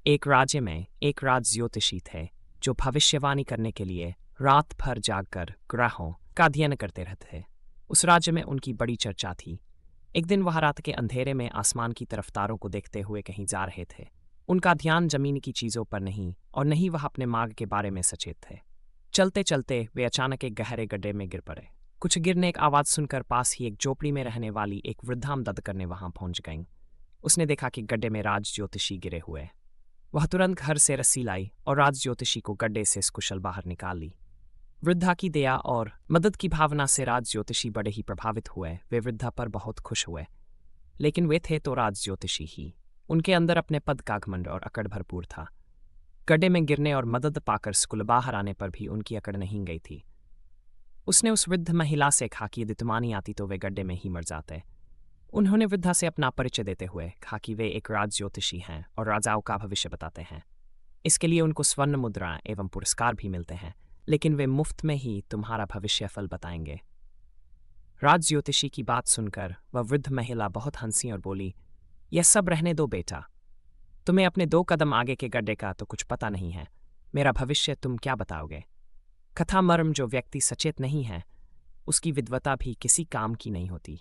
एक राज्य में एक राज ज्योतिषी थे जो भविष्यवाणी करने के लिए रात भर जागकर ग्रहों का अध्ययन करते रहते थे। उस राज्य में उनकी बड़ी चर्चा थी। एक दिन वह रात के अंधेरे में आसमान की तरफ तारों को देखते हुए कहीं जा रहे थे। उनका ध्यान जमीन की चीजों पर नहीं और नहीं वह अपने मार्ग के बारे में सचेत थे। चलते चलते वे अचानक एक गहरे गड्ढे में गिर पड़े। कुछ गिरने की आवाज सुनकर पास ही एक झोपड़ी में रहने वाली एक वृद्धाम दद करने वहां पहुंच गईं। उसने देखा कि गड्ढे में राज ज्योतिषी गिरे हुए। वह तुरंत घर से रस्सी लाई और राज ज्योतिषी को गड्ढे से कुशल बाहर निकाल ली। वृद्धा की दया और मदद की भावना से राज ज्योतिषी बड़े ही प्रभावित हुए। वे वृद्धा पर बहुत खुश हुए, लेकिन वे थे तो राज ज्योतिषी ही। उनके अंदर अपने पद का घमंड और अकड़ भरपूर था। गड्ढे में गिरने और मदद पाकर स्कूल बाहर आने पर भी उनकी अकड़ नहीं गई थी। उसने उस वृद्ध महिला से कहा कि यदि तुम्हारी आती तो वे गड्ढे में ही मर जाते। उन्होंने वृद्धा से अपना परिचय देते हुए कहा कि वे एक राज ज्योतिषी हैं और राजाओं का भविष्य बताते हैं। इसके लिए उनको स्वर्ण मुद्रा एवं पुरस्कार भी मिलते हैं, लेकिन वे मुफ्त में ही तुम्हारा भविष्य फल बताएंगे। राज ज्योतिषी की बात सुनकर वह वृद्ध महिला बहुत हंसी और बोली, यह सब रहने दो बेटा, तुम्हें अपने 2 कदम आगे के गड्ढे का तो कुछ पता नहीं है। मेरा भविष्य तुम क्या बताओगे? कथा मर्म जो व्यक्ति सचेत नहीं है उसकी विद्वता भी किसी काम की नहीं होती।